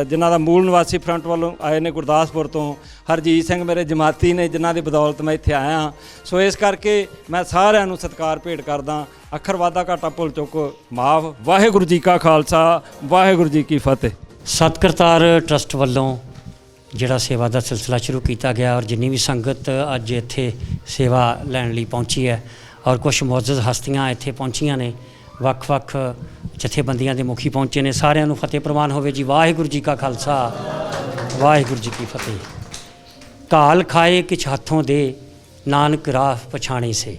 ਜਿਨ੍ਹਾਂ ਦਾ ਮੂਲ ਨਿਵਾਸੀ ਫਰੰਟ ਵੱਲੋਂ ਆਏ ਨੇ ਗੁਰਦਾਸਪੁਰ ਤੋਂ, ਹਰਜੀਤ ਸਿੰਘ ਮੇਰੇ ਜਮਾਤੀ ਨੇ ਜਿਨ੍ਹਾਂ ਦੀ ਬਦੌਲਤ ਮੈਂ ਇੱਥੇ ਆਇਆ। ਸੋ ਇਸ ਕਰਕੇ ਮੈਂ ਸਾਰਿਆਂ ਨੂੰ ਸਤਿਕਾਰ ਭੇਟ ਕਰਦਾ। ਅੱਖਰ ਵਾਧਾ ਘਾਟਾ ਭੁੱਲ ਚੁੱਕ ਮਾਫ। ਵਾਹਿਗੁਰੂ ਜੀ ਕਾ ਖਾਲਸਾ, ਵਾਹਿਗੁਰੂ ਜੀ ਕੀ ਫਤਿਹ। ਸੱਤ ਕਰਤਾਰ ਟਰਸਟ ਵੱਲੋਂ ਜਿਹੜਾ ਸੇਵਾ ਦਾ ਸਿਲਸਿਲਾ ਸ਼ੁਰੂ ਕੀਤਾ ਗਿਆ ਔਰ ਜਿੰਨੀ ਵੀ ਸੰਗਤ ਅੱਜ ਇੱਥੇ ਸੇਵਾ ਲੈਣ ਲਈ ਪਹੁੰਚੀ ਹੈ ਔਰ ਕੁਝ ਮੁਅੱਜ਼ਜ਼ ਹਸਤੀਆਂ ਇੱਥੇ ਪਹੁੰਚੀਆਂ ਨੇ, ਵੱਖ-ਵੱਖ ਜਥੇਬੰਦੀਆਂ ਦੇ ਮੁਖੀ ਪਹੁੰਚੇ ਨੇ, ਸਾਰਿਆਂ ਨੂੰ ਫਤਿਹ ਪ੍ਰਵਾਨ ਹੋਵੇ ਜੀ। ਵਾਹਿਗੁਰੂ ਜੀ ਕਾ ਖਾਲਸਾ, ਵਾਹਿਗੁਰੂ ਜੀ ਕੀ ਫਤਿਹ। ਘਾਲ ਖਾਏ ਕਿਛ ਹੱਥੋਂ ਦੇ, ਨਾਨਕ ਰਾਹ ਪਛਾਣੇ ਸੇ।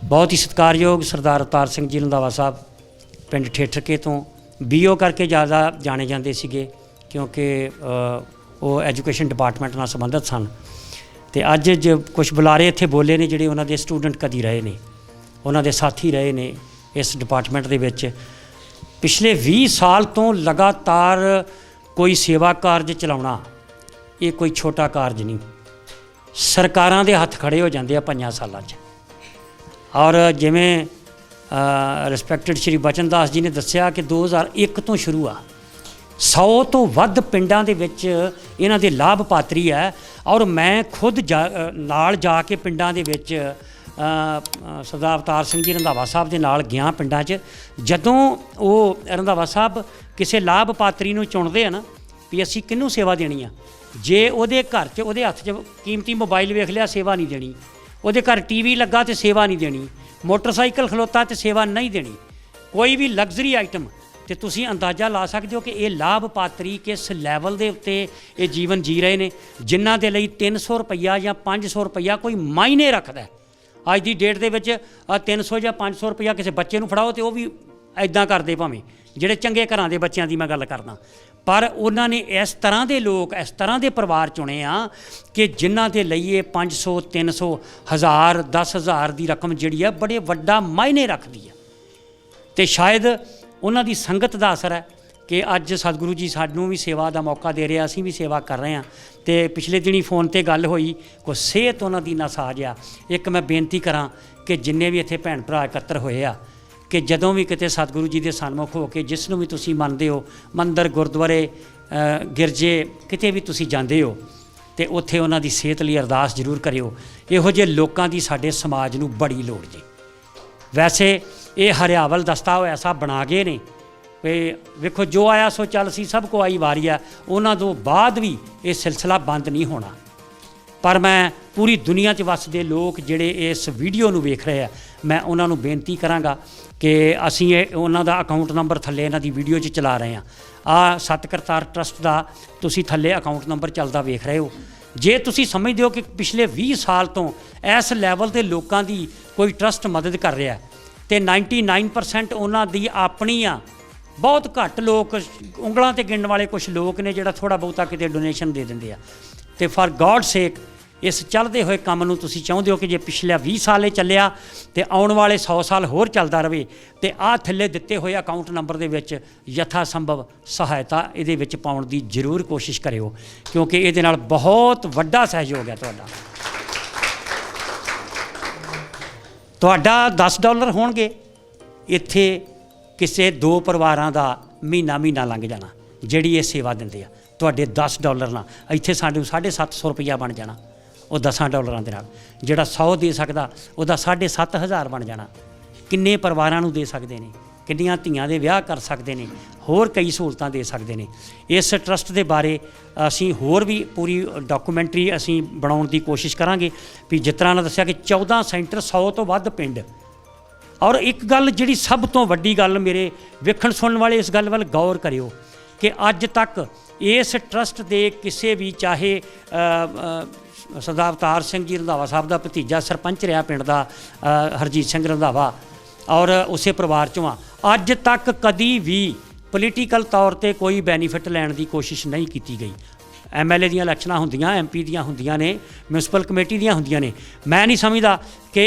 ਬਹੁਤ ਹੀ ਸਤਿਕਾਰਯੋਗ ਸਰਦਾਰ ਅਵਤਾਰ ਸਿੰਘ ਜੀ ਰੰਧਾਵਾ ਸਾਹਿਬ ਪਿੰਡ ਠੇਠਰਕੇ ਤੋਂ BO ਕਰਕੇ ਜ਼ਿਆਦਾ ਜਾਣੇ ਜਾਂਦੇ ਸੀਗੇ, ਕਿਉਂਕਿ ਉਹ ਐਜੂਕੇਸ਼ਨ ਡਿਪਾਰਟਮੈਂਟ ਨਾਲ ਸੰਬੰਧਿਤ ਸਨ। ਅਤੇ ਅੱਜ ਕੁਝ ਬੁਲਾਰੇ ਇੱਥੇ ਬੋਲੇ ਨੇ ਜਿਹੜੇ ਉਹਨਾਂ ਦੇ ਸਟੂਡੈਂਟ ਕਦੀ ਰਹੇ ਨੇ, ਉਹਨਾਂ ਦੇ ਸਾਥੀ ਰਹੇ ਨੇ ਇਸ ਡਿਪਾਰਟਮੈਂਟ ਦੇ ਵਿੱਚ। ਪਿਛਲੇ 20 ਸਾਲ ਤੋਂ ਲਗਾਤਾਰ ਕੋਈ ਸੇਵਾ ਕਾਰਜ ਚਲਾਉਣਾ ਇਹ ਕੋਈ ਛੋਟਾ ਕਾਰਜ ਨਹੀਂ। ਸਰਕਾਰਾਂ ਦੇ ਹੱਥ ਖੜੇ ਹੋ ਜਾਂਦੇ ਆ 5 ਸਾਲਾਂ 'ਚ। ਔਰ ਜਿਵੇਂ ਰਿਸਪੈਕਟਡ ਸ਼੍ਰੀ ਬਚਨ ਦਾਸ ਜੀ ਨੇ ਦੱਸਿਆ ਕਿ 2001 ਤੋਂ ਸ਼ੁਰੂ ਆ, 100 ਤੋਂ ਵੱਧ ਪਿੰਡਾਂ ਦੇ ਵਿੱਚ ਇਹਨਾਂ ਦੇ ਲਾਭ ਪਾਤਰੀ ਹੈ। ਔਰ ਮੈਂ ਖੁਦ ਨਾਲ ਜਾ ਕੇ ਪਿੰਡਾਂ ਦੇ ਵਿੱਚ ਸਰਦਾਰ ਅਵਤਾਰ ਸਿੰਘ ਜੀ ਰੰਧਾਵਾ ਸਾਹਿਬ ਦੇ ਨਾਲ ਗਿਆ ਪਿੰਡਾਂ 'ਚ। ਜਦੋਂ ਉਹ ਰੰਧਾਵਾ ਸਾਹਿਬ ਕਿਸੇ ਲਾਭ ਪਾਤਰੀ ਨੂੰ ਚੁਣਦੇ ਆ ਨਾ ਵੀ ਅਸੀਂ ਕਿਹਨੂੰ ਸੇਵਾ ਦੇਣੀ ਆ, ਜੇ ਉਹਦੇ ਘਰ 'ਚ ਉਹਦੇ ਹੱਥ 'ਚ ਕੀਮਤੀ ਮੋਬਾਈਲ ਵੇਖ ਲਿਆ ਸੇਵਾ ਨਹੀਂ ਦੇਣੀ, ਉਹਦੇ ਘਰ TV ਲੱਗਾ ਤੇ ਸੇਵਾ ਨਹੀਂ ਦੇਣੀ, ਮੋਟਰਸਾਈਕਲ ਖਲੋਤਾ ਤੇ ਸੇਵਾ ਨਹੀਂ ਦੇਣੀ, ਕੋਈ ਵੀ ਲਗਜ਼ਰੀ ਆਈਟਮ। ਤੇ ਤੁਸੀਂ ਅੰਦਾਜ਼ਾ ਲਾ ਸਕਦੇ ਹੋ ਕਿ ਇਹ ਲਾਭ ਪਾਤਰੀ ਕਿਸ ਲੈਵਲ ਦੇ ਉੱਤੇ ਇਹ ਜੀਵਨ ਜੀ ਰਹੇ ਨੇ, ਜਿਨ੍ਹਾਂ ਦੇ ਲਈ 300 ਰੁਪਈਆ ਜਾਂ 500 ਰੁਪਈਆ ਕੋਈ ਮਾਇਨੇ ਰੱਖਦਾ। ਅੱਜ ਦੀ ਡੇਟ ਦੇ ਵਿੱਚ 300 ਜਾਂ 500 ਰੁਪਈਆ ਕਿਸੇ ਬੱਚੇ ਨੂੰ ਫੜਾਓ ਤੇ ਉਹ ਵੀ ਐਦਾਂ ਕਰਦੇ, ਭਾਵੇਂ ਜਿਹੜੇ ਚੰਗੇ ਘਰਾਂ ਦੇ ਬੱਚਿਆਂ ਦੀ ਮੈਂ ਗੱਲ ਕਰਦਾ। ਪਰ ਉਹਨਾਂ ਨੇ ਇਸ ਤਰ੍ਹਾਂ ਦੇ ਲੋਕ, ਇਸ ਤਰ੍ਹਾਂ ਦੇ ਪਰਿਵਾਰ ਚੁਣੇ ਆ ਕਿ ਜਿਨ੍ਹਾਂ ਦੇ ਲਈ ਇਹ 500, 300, 1000, 10,000 ਦੀ ਰਕਮ ਜਿਹੜੀ ਆ ਬੜੇ ਵੱਡਾ ਮਾਇਨੇ ਰੱਖਦੀ ਆ। ਅਤੇ ਸ਼ਾਇਦ ਉਹਨਾਂ ਦੀ ਸੰਗਤ ਦਾ ਅਸਰ ਹੈ ਕਿ ਅੱਜ ਸਤਿਗੁਰੂ ਜੀ ਸਾਨੂੰ ਵੀ ਸੇਵਾ ਦਾ ਮੌਕਾ ਦੇ ਰਹੇ, ਅਸੀਂ ਵੀ ਸੇਵਾ ਕਰ ਰਹੇ ਹਾਂ। ਅਤੇ ਪਿਛਲੇ ਦਿਨੀ ਫੋਨ 'ਤੇ ਗੱਲ ਹੋਈ, ਕੋਈ ਸਿਹਤ ਉਹਨਾਂ ਦੀ ਨਾਸਾਜ਼ ਆ। ਇੱਕ ਮੈਂ ਬੇਨਤੀ ਕਰਾਂ ਕਿ ਜਿੰਨੇ ਵੀ ਇੱਥੇ ਭੈਣ ਭਰਾ ਇਕੱਤਰ ਹੋਏ ਆ, ਕਿ ਜਦੋਂ ਵੀ ਕਿਤੇ ਸਤਿਗੁਰੂ ਜੀ ਦੇ ਸਨਮੁਖ ਹੋ ਕੇ ਜਿਸ ਨੂੰ ਵੀ ਤੁਸੀਂ ਮੰਨਦੇ ਹੋ, ਮੰਦਰ, ਗੁਰਦੁਆਰੇ, ਗਿਰਜੇ, ਕਿਤੇ ਵੀ ਤੁਸੀਂ ਜਾਂਦੇ ਹੋ, ਤੇ ਉੱਥੇ ਉਹਨਾਂ ਦੀ ਸਿਹਤ ਲਈ ਅਰਦਾਸ ਜ਼ਰੂਰ ਕਰਿਓ। ਇਹੋ ਜਿਹੇ ਲੋਕਾਂ ਦੀ ਸਾਡੇ ਸਮਾਜ ਨੂੰ ਬੜੀ ਲੋੜ ਜੀ। ਵੈਸੇ ਇਹ ਹਰਿਆਵਲ ਦਸਤਾ ਉਹ ਐਸਾ ਬਣਾ ਗਏ ਨੇ ਵੀ ਵੇਖੋ ਜੋ ਆਇਆ ਸੋ ਚੱਲ ਸੀ, ਸਭ ਕੋ ਆਈ ਵਾਰੀ ਆ। ਉਹਨਾਂ ਤੋਂ ਬਾਅਦ ਵੀ ਇਹ ਸਿਲਸਿਲਾ ਬੰਦ ਨਹੀਂ ਹੋਣਾ। ਪਰ ਮੈਂ ਪੂਰੀ ਦੁਨੀਆ 'ਚ ਵੱਸਦੇ ਲੋਕ ਜਿਹੜੇ ਇਸ ਵੀਡੀਓ ਨੂੰ ਵੇਖ ਰਹੇ ਆ, ਮੈਂ ਉਹਨਾਂ ਨੂੰ ਬੇਨਤੀ ਕਰਾਂਗਾ ਕਿ ਅਸੀਂ ਇਹ ਉਹਨਾਂ ਦਾ ਅਕਾਊਂਟ ਨੰਬਰ ਥੱਲੇ ਇਹਨਾਂ ਦੀ ਵੀਡੀਓ 'ਚ ਚਲਾ ਰਹੇ ਹਾਂ। ਆਹ ਸੱਤ ਕਰਤਾਰ ਟਰਸਟ ਦਾ ਤੁਸੀਂ ਥੱਲੇ ਅਕਾਊਂਟ ਨੰਬਰ ਚੱਲਦਾ ਵੇਖ ਰਹੇ ਹੋ। ਜੇ ਤੁਸੀਂ ਸਮਝਦੇ ਹੋ ਕਿ ਪਿਛਲੇ 20 ਸਾਲ ਤੋਂ ਇਸ ਲੈਵਲ ਦੇ ਲੋਕਾਂ ਦੀ ਕੋਈ ਟਰਸਟ ਮਦਦ ਕਰ ਰਿਹਾ ਤੇ 99% ਉਹਨਾਂ ਦੀ ਆਪਣੀ ਆ, ਬਹੁਤ ਘੱਟ ਲੋਕ ਉਂਗਲਾਂ ਤੇ ਗਿਣਨ ਵਾਲੇ ਕੁਝ ਲੋਕ ਨੇ ਜਿਹੜਾ ਥੋੜ੍ਹਾ ਬਹੁਤਾ ਕਿਤੇ ਡੋਨੇਸ਼ਨ ਦੇ ਦਿੰਦੇ ਆ। ਤੇ ਫਾਰ ਗੋਡ ਸੇਕ ਇਸ ਚੱਲਦੇ ਹੋਏ ਕੰਮ ਨੂੰ ਤੁਸੀਂ ਚਾਹੁੰਦੇ ਹੋ ਕਿ ਜੇ ਪਿਛਲੇ 20 ਸਾਲ ਇਹ ਚੱਲਿਆ ਤੇ ਆਉਣ ਵਾਲੇ 100 ਸਾਲ ਹੋਰ ਚੱਲਦਾ ਰਹੇ, ਤੇ ਆਹ ਥੱਲੇ ਦਿੱਤੇ ਹੋਏ ਅਕਾਊਂਟ ਨੰਬਰ ਦੇ ਵਿੱਚ ਯਥਾ ਸੰਭਵ ਸਹਾਇਤਾ ਇਹਦੇ ਵਿੱਚ ਪਾਉਣ ਦੀ ਜ਼ਰੂਰ ਕੋਸ਼ਿਸ਼ ਕਰਿਓ, ਕਿਉਂਕਿ ਇਹਦੇ ਨਾਲ ਬਹੁਤ ਵੱਡਾ ਸਹਿਯੋਗ ਹੈ ਤੁਹਾਡਾ। ਤੁਹਾਡਾ $10 ਹੋਣਗੇ, ਇੱਥੇ ਕਿਸੇ 2 ਪਰਿਵਾਰਾਂ ਦਾ ਮਹੀਨਾ ਲੰਘ ਜਾਣਾ ਜਿਹੜੀ ਇਹ ਸੇਵਾ ਦਿੰਦੇ ਆ। ਤੁਹਾਡੇ $10 ਨਾਲ ਇੱਥੇ ਸਾਨੂੰ 750 ਰੁਪਈਆ ਬਣ ਜਾਣਾ ਉਹ $10 ਦੇ ਨਾਲ। ਜਿਹੜਾ 100 ਦੇ ਸਕਦਾ ਉਹਦਾ 7,500 ਬਣ ਜਾਣਾ। ਕਿੰਨੇ ਪਰਿਵਾਰਾਂ ਨੂੰ ਦੇ ਸਕਦੇ ਨੇ, ਕਿੰਨੀਆਂ ਧੀਆਂ ਦੇ ਵਿਆਹ ਕਰ ਸਕਦੇ ਨੇ, ਹੋਰ ਕਈ ਸਹੂਲਤਾਂ ਦੇ ਸਕਦੇ ਨੇ। ਇਸ ਟਰਸਟ ਦੇ ਬਾਰੇ ਅਸੀਂ ਹੋਰ ਵੀ ਪੂਰੀ ਡਾਕੂਮੈਂਟਰੀ ਅਸੀਂ ਬਣਾਉਣ ਦੀ ਕੋਸ਼ਿਸ਼ ਕਰਾਂਗੇ ਵੀ ਜਿਸ ਤਰ੍ਹਾਂ ਨਾਲ ਦੱਸਿਆ ਕਿ 14 ਸੈਂਟਰ, 100 ਤੋਂ ਵੱਧ ਪਿੰਡ। ਔਰ ਇੱਕ ਗੱਲ ਜਿਹੜੀ ਸਭ ਤੋਂ ਵੱਡੀ ਗੱਲ, ਮੇਰੇ ਵੇਖਣ ਸੁਣਨ ਵਾਲੇ ਇਸ ਗੱਲ ਵੱਲ ਗੌਰ ਕਰਿਓ ਕਿ ਅੱਜ ਤੱਕ ਇਸ ਟਰਸਟ ਦੇ ਕਿਸੇ ਵੀ, ਚਾਹੇ ਸਰਦਾਰ ਅਵਤਾਰ ਸਿੰਘ ਜੀ ਰੰਧਾਵਾ ਸਾਹਿਬ ਦਾ ਭਤੀਜਾ ਸਰਪੰਚ ਰਿਹਾ ਪਿੰਡ ਦਾ ਹਰਜੀਤ ਸਿੰਘ ਰੰਧਾਵਾ, ਔਰ ਉਸੇ ਪਰਿਵਾਰ 'ਚੋਂ ਆ, ਅੱਜ ਤੱਕ ਕਦੀ ਵੀ ਪੋਲੀਟੀਕਲ ਤੌਰ ਤੇ ਕੋਈ ਬੈਨੀਫਿਟ ਲੈਣ ਦੀ ਕੋਸ਼ਿਸ਼ ਨਹੀਂ ਕੀਤੀ ਗਈ। MLA ਦੀਆਂ ਇਲੈਕਸ਼ਨਾਂ ਹੁੰਦੀਆਂ, MP ਦੀਆਂ ਹੁੰਦੀਆਂ ਨੇ, ਮਿਊਨਿਸਪਲ ਕਮੇਟੀ ਦੀਆਂ ਹੁੰਦੀਆਂ ਨੇ। ਮੈਂ ਨਹੀਂ ਸਮਝਦਾ ਕਿ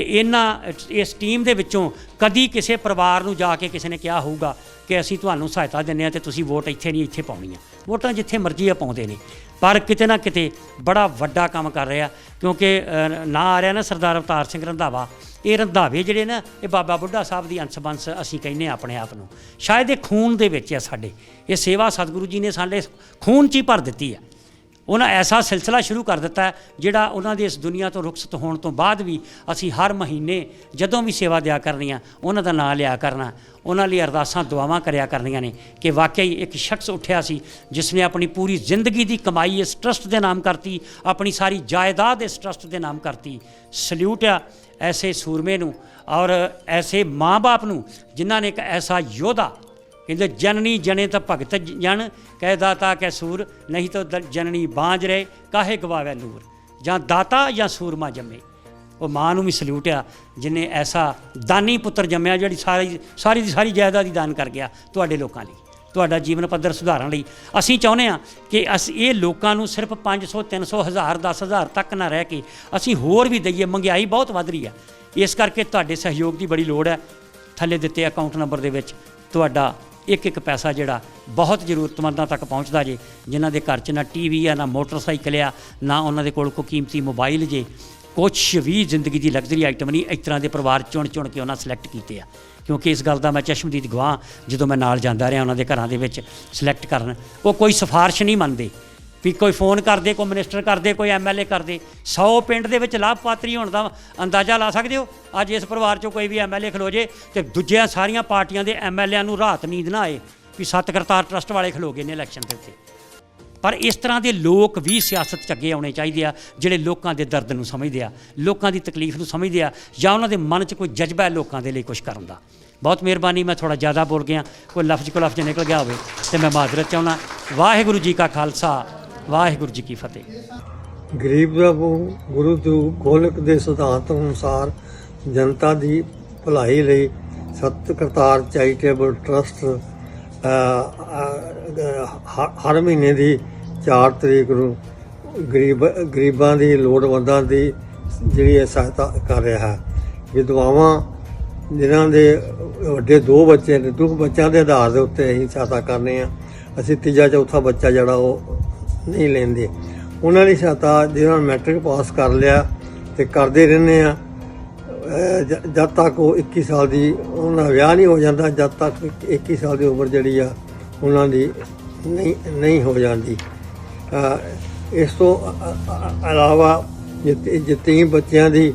ਇਸ ਟੀਮ ਦੇ ਵਿੱਚੋਂ ਕਦੀ ਕਿਸੇ ਪਰਿਵਾਰ ਨੂੰ ਜਾ ਕੇ ਕਿਸੇ ਨੇ ਕਿਹਾ ਹੋਊਗਾ ਕਿ ਅਸੀਂ ਤੁਹਾਨੂੰ ਸਹਾਇਤਾ ਦਿੰਦੇ ਹਾਂ ਤੇ ਤੁਸੀਂ ਵੋਟ ਇੱਥੇ ਨਹੀਂ ਇੱਥੇ ਪਾਉਣੀ ਆ। ਵੋਟਾਂ ਜਿੱਥੇ ਮਰਜ਼ੀ ਆ ਪਾਉਂਦੇ ਨੇ, ਪਰ ਕਿਤੇ ਨਾ ਕਿਤੇ ਬੜਾ ਵੱਡਾ ਕੰਮ ਕਰ ਰਿਹਾ। ਕਿਉਂਕਿ ਨਾਂ ਆ ਰਿਹਾ ਨਾ ਸਰਦਾਰ ਅਵਤਾਰ ਸਿੰਘ ਰੰਧਾਵਾ, ਇਹ ਰੰਧਾਵੇ ਜਿਹੜੇ ਨਾ ਇਹ ਬਾਬਾ ਬੁੱਢਾ ਸਾਹਿਬ ਦੀ ਅੰਸ਼ ਬੰਸ ਅਸੀਂ ਕਹਿੰਦੇ ਹਾਂ ਆਪਣੇ ਆਪ ਨੂੰ। ਸ਼ਾਇਦ ਇਹ ਖੂਨ ਦੇ ਵਿੱਚ ਆ ਸਾਡੇ, ਇਹ ਸੇਵਾ ਸਤਿਗੁਰੂ ਜੀ ਨੇ ਸਾਡੇ ਖੂਨ 'ਚ ਹੀ ਭਰ ਦਿੱਤੀ ਆ। ਉਹਨਾਂ ਐਸਾ ਸਿਲਸਿਲਾ ਸ਼ੁਰੂ ਕਰ ਦਿੱਤਾ ਹੈ ਜਿਹੜਾ ਉਹਨਾਂ ਦੇ ਇਸ ਦੁਨੀਆ ਤੋਂ ਰੁਖਸਤ ਹੋਣ ਤੋਂ ਬਾਅਦ ਵੀ ਅਸੀਂ ਹਰ ਮਹੀਨੇ ਜਦੋਂ ਵੀ ਸੇਵਾ ਦਿਆ ਕਰਨੀ ਆ ਉਹਨਾਂ ਦਾ ਨਾਂ ਲਿਆ ਕਰਨਾ, ਉਹਨਾਂ ਲਈ ਅਰਦਾਸਾਂ ਦੁਆਵਾਂ ਕਰਿਆ ਕਰਨੀਆਂ ਨੇ ਕਿ ਵਾਕਈ ਇੱਕ ਸ਼ਖਸ ਉੱਠਿਆ ਸੀ ਜਿਸ ਨੇ ਆਪਣੀ ਪੂਰੀ ਜ਼ਿੰਦਗੀ ਦੀ ਕਮਾਈ ਇਸ ਟਰਸਟ ਦੇ ਨਾਮ ਕਰਤੀ, ਆਪਣੀ ਸਾਰੀ ਜਾਇਦਾਦ ਇਸ ਟਰਸਟ ਦੇ ਨਾਮ ਕਰਤੀ। ਸਲੂਟ ਆ ਐਸੇ ਸੂਰਮੇ ਨੂੰ ਔਰ ਐਸੇ ਮਾਂ-ਬਾਪ ਨੂੰ ਜਿਨ੍ਹਾਂ ਨੇ ਇੱਕ ਐਸਾ ਯੋਧਾ, ਕਹਿੰਦੇ ਜਨਨੀ ਜਣੇ ਤਾਂ ਭਗਤ ਜਨ ਕਹਿ ਦਾਤਾ ਕਹਿ ਸੂਰ, ਨਹੀਂ ਤਾਂ ਜਨਨੀ ਬਾਂਝ ਰਹੇ ਕਾਹੇ ਗਵਾਵੇ ਨੂਰ। ਜਾਂ ਦਾਤਾ ਜਾਂ ਸੂਰਮਾ ਜੰਮੇ। ਉਹ ਮਾਂ ਨੂੰ ਵੀ ਸਲੂਟ ਆ ਜਿਹਨੇ ਐਸਾ ਦਾਨੀ ਪੁੱਤਰ ਜੰਮਿਆ ਜਿਹੜੀ ਸਾਰੀ ਦੀ ਸਾਰੀ ਜਾਇਦਾਦ ਹੀ ਦਾਨ ਕਰ ਗਿਆ ਤੁਹਾਡੇ ਲੋਕਾਂ ਲਈ, ਤੁਹਾਡਾ ਜੀਵਨ ਪੱਧਰ ਸੁਧਾਰਨ ਲਈ। ਅਸੀਂ ਚਾਹੁੰਦੇ ਹਾਂ ਕਿ ਅਸੀਂ ਇਹ ਲੋਕਾਂ ਨੂੰ ਸਿਰਫ 500, 300, 1000, 10,000 ਤੱਕ ਨਾ ਰਹਿ ਕੇ ਅਸੀਂ ਹੋਰ ਵੀ ਦਈਏ। ਮਹਿੰਗਾਈ ਬਹੁਤ ਵੱਧ ਰਹੀ ਆ, ਇਸ ਕਰਕੇ ਤੁਹਾਡੇ ਸਹਿਯੋਗ ਦੀ ਬੜੀ ਲੋੜ ਹੈ। ਥੱਲੇ ਦਿੱਤੇ ਅਕਾਊਂਟ ਨੰਬਰ ਦੇ ਵਿੱਚ ਤੁਹਾਡਾ ਇੱਕ ਪੈਸਾ ਜਿਹੜਾ ਬਹੁਤ ਜ਼ਰੂਰਤਮੰਦਾਂ ਤੱਕ ਪਹੁੰਚਦਾ ਜੇ, ਜਿਨ੍ਹਾਂ ਦੇ ਘਰ 'ਚ ਨਾ TV ਆ, ਨਾ ਮੋਟਰਸਾਈਕਲ ਆ, ਨਾ ਉਹਨਾਂ ਦੇ ਕੋਲ ਕੋਈ ਕੀਮਤੀ ਮੋਬਾਈਲ ਜੇ, ਕੁਛ ਵੀ ਜ਼ਿੰਦਗੀ ਦੀ ਲਗਜ਼ਰੀ ਆਈਟਮ ਨਹੀਂ। ਇਸ ਤਰ੍ਹਾਂ ਦੇ ਪਰਿਵਾਰ ਚੁਣ ਕੇ ਉਹਨਾਂ ਸਿਲੈਕਟ ਕੀਤੇ ਆ। ਕਿਉਂਕਿ ਇਸ ਗੱਲ ਦਾ ਮੈਂ ਚਸ਼ਮਦੀਦ ਗਵਾਹ, ਜਦੋਂ ਮੈਂ ਨਾਲ ਜਾਂਦਾ ਰਿਹਾ ਉਹਨਾਂ ਦੇ ਘਰਾਂ ਦੇ ਵਿੱਚ ਸਿਲੈਕਟ ਕਰਨ, ਉਹ ਕੋਈ ਸਿਫਾਰਿਸ਼ ਨਹੀਂ ਮੰਨਦੇ ਵੀ ਕੋਈ ਫੋਨ ਕਰਦੇ, ਕੋਈ ਮਿਨਿਸਟਰ ਕਰਦੇ, ਕੋਈ MLA ਕਰਦੇ। 100 ਪਿੰਡ ਦੇ ਵਿੱਚ ਲਾਭਪਾਤਰੀ ਹੋਣ ਦਾ ਅੰਦਾਜ਼ਾ ਲਾ ਸਕਦੇ ਹੋ। ਅੱਜ ਇਸ ਪਰਿਵਾਰ 'ਚੋਂ ਕੋਈ ਵੀ MLA ਖਲੋ ਜੇ ਤੇ ਦੂਜਿਆਂ ਸਾਰੀਆਂ ਪਾਰਟੀਆਂ ਦੇ MLAਆਂ ਨੂੰ ਰਾਤ ਨੀਂਦ ਨਾ ਆਏ ਵੀ ਸੱਤ ਕਰਤਾਰ ਟਰਸਟ ਵਾਲੇ ਖਲੋ ਗਏ ਨੇ ਇਲੈਕਸ਼ਨ ਦੇ ਉੱਤੇ। ਪਰ ਇਸ ਤਰ੍ਹਾਂ ਦੇ ਲੋਕ ਵੀ ਸਿਆਸਤ 'ਚ ਅੱਗੇ ਆਉਣੇ ਚਾਹੀਦੇ ਆ, ਜਿਹੜੇ ਲੋਕਾਂ ਦੇ ਦਰਦ ਨੂੰ ਸਮਝਦੇ ਆ, ਲੋਕਾਂ ਦੀ ਤਕਲੀਫ ਨੂੰ ਸਮਝਦੇ ਆ, ਜਾਂ ਉਹਨਾਂ ਦੇ ਮਨ 'ਚ ਕੋਈ ਜਜ਼ਬਾ ਹੈ ਲੋਕਾਂ ਦੇ ਲਈ ਕੁਝ ਕਰਨ ਦਾ। ਬਹੁਤ ਮਿਹਰਬਾਨੀ, ਮੈਂ ਥੋੜ੍ਹਾ ਜ਼ਿਆਦਾ ਬੋਲ ਗਿਆ, ਕੋਈ ਲਫ਼ਜ਼ ਨਿਕਲ ਗਿਆ ਹੋਵੇ ਤੇ ਮੈਂ ਮਾਜ਼ਰਤ ਚਾਹੁੰਦਾ। ਵਾਹਿਗੁਰੂ ਜੀ ਕਾ ਖਾਲਸਾ, ਵਾਹਿਗੁਰੂ ਜੀ ਕੀ ਫਤਿਹ। ਗਰੀਬ ਪ੍ਰਭੂ ਗੁਰੂ ਗੋਲਕ ਦੇ ਸਿਧਾਂਤ ਅਨੁਸਾਰ ਜਨਤਾ ਦੀ ਭਲਾਈ ਲਈ ਸੱਤ ਕਰਤਾਰ ਚੈਰੀਟੇਬਲ ਟਰਸਟ ਹਰ ਮਹੀਨੇ ਦੀ 4 ਤਰੀਕ ਨੂੰ ਗਰੀਬਾਂ ਦੀ, ਲੋੜਵੰਦਾਂ ਦੀ ਜਿਹੜੀ ਹੈ ਸਹਾਇਤਾ ਕਰ ਰਿਹਾ ਹੈ। ਵਿਧਵਾਵਾਂ ਜਿਨ੍ਹਾਂ ਦੇ ਵੱਡੇ 2 ਬੱਚੇ ਨੇ, 2 ਬੱਚਿਆਂ ਦੇ ਆਧਾਰ ਦੇ ਉੱਤੇ ਅਸੀਂ ਸਹਾਇਤਾ ਕਰਨੇ ਆ। ਅਸੀਂ ਤੀਜਾ ਚੌਥਾ ਬੱਚਾ ਜਿਹੜਾ ਉਹ ਨਹੀਂ ਲੈਂਦੇ। ਉਹਨਾਂ ਦੀ ਸਹਾਇਤਾ ਜਿਹਨਾਂ ਨੇ ਮੈਟ੍ਰਿਕ ਪਾਸ ਕਰ ਲਿਆ ਤੇ ਕਰਦੇ ਰਹਿੰਦੇ ਆ ਜਦ ਤੱਕ ਉਹ 21 ਸਾਲ ਦੀ ਉਹਨਾਂ ਦਾ ਵਿਆਹ ਨਹੀਂ ਹੋ ਜਾਂਦਾ, ਜਦ ਤੱਕ 21 ਸਾਲ ਦੀ ਉਮਰ ਜਿਹੜੀ ਆ ਉਹਨਾਂ ਦੀ ਨਹੀਂ ਹੋ ਜਾਂਦੀ। ਇਸ ਤੋਂ ਇਲਾਵਾ ਯਤੀਮ ਬੱਚਿਆਂ ਦੀ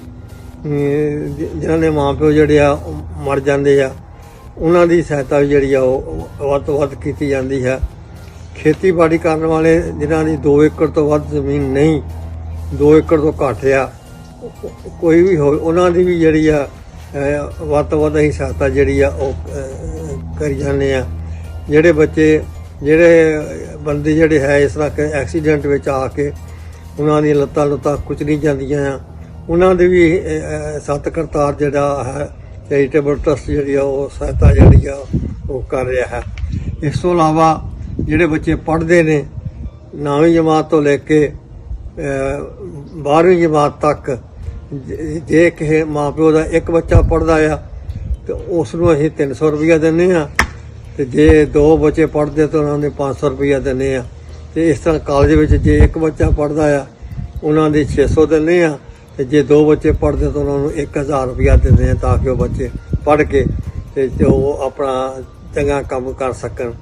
ਜਿਨ੍ਹਾਂ ਦੇ ਮਾਪਿਓ ਜਿਹੜੇ ਆ ਉਹ ਮਰ ਜਾਂਦੇ ਆ, ਉਹਨਾਂ ਦੀ ਸਹਾਇਤਾ ਵੀ ਜਿਹੜੀ ਆ ਉਹ ਵੱਧ ਤੋਂ ਵੱਧ ਕੀਤੀ ਜਾਂਦੀ ਹੈ। ਖੇਤੀਬਾੜੀ ਕਰਨ ਵਾਲੇ ਜਿਨ੍ਹਾਂ ਦੀ 2 ਏਕੜ ਤੋਂ ਵੱਧ ਜ਼ਮੀਨ ਨਹੀਂ, 2 ਏਕੜ ਤੋਂ ਘੱਟ ਆ, ਕੋਈ ਵੀ ਹੋਵੇ, ਉਹਨਾਂ ਦੀ ਵੀ ਜਿਹੜੀ ਆ ਵੱਧ ਤੋਂ ਵੱਧ ਅਸੀਂ ਸਹਾਇਤਾ ਜਿਹੜੀ ਆ ਉਹ ਕਰੀ ਜਾਂਦੇ ਆ। ਜਿਹੜੇ ਬੱਚੇ ਜਿਹੜੇ ਬੰਦੇ ਜਿਹੜੇ ਹੈ ਇਸ ਤਰ੍ਹਾਂ ਕਿ ਐਕਸੀਡੈਂਟ ਵਿੱਚ ਆ ਕੇ ਉਹਨਾਂ ਦੀਆਂ ਲੱਤਾਂ ਕੁਚਲੀ ਜਾਂਦੀਆਂ ਆ, ਉਹਨਾਂ ਦੇ ਵੀ ਸੱਤ ਕਰਤਾਰ ਜਿਹੜਾ ਹੈ ਚੈਰੀਟੇਬਲ ਟਰਸਟ ਜਿਹੜੀ ਆ ਉਹ ਸਹਾਇਤਾ ਜਿਹੜੀ ਆ ਉਹ ਕਰ ਰਿਹਾ ਹੈ। ਇਸ ਤੋਂ ਇਲਾਵਾ ਜਿਹੜੇ ਬੱਚੇ ਪੜ੍ਹਦੇ ਨੇ 9ਵੀਂ ਜਮਾਤ ਤੋਂ ਲੈ ਕੇ 12ਵੀਂ ਜਮਾਤ ਤੱਕ, ਜੇ ਕਿਸੇ ਮਾਂ ਪਿਓ ਦਾ ਇੱਕ ਬੱਚਾ ਪੜ੍ਹਦਾ ਆ ਤੇ ਉਸ ਨੂੰ ਅਸੀਂ 300 ਰੁਪਈਆ ਦਿੰਦੇ ਹਾਂ, ਤੇ ਜੇ 2 ਬੱਚੇ ਪੜ੍ਹਦੇ ਤਾਂ ਉਹਨਾਂ ਨੂੰ 500 ਰੁਪਈਆ ਦਿੰਦੇ ਹਾਂ। ਤੇ ਇਸ ਤਰ੍ਹਾਂ ਕਾਲਜ ਵਿੱਚ ਜੇ ਇੱਕ ਬੱਚਾ ਪੜ੍ਹਦਾ ਆ ਉਹਨਾਂ ਦੇ 600 ਦਿੰਦੇ ਹਾਂ, ਤੇ ਜੇ 2 ਬੱਚੇ ਪੜ੍ਹਦੇ ਤਾਂ ਉਹਨਾਂ ਨੂੰ 1000 ਰੁਪਈਆ ਦਿੰਦੇ ਹਾਂ, ਤਾਂ ਕਿ ਉਹ ਬੱਚੇ ਪੜ੍ਹ ਕੇ ਤੇ ਉਹ ਆਪਣਾ ਚੰਗਾ ਕੰਮ ਕਰ ਸਕਣ।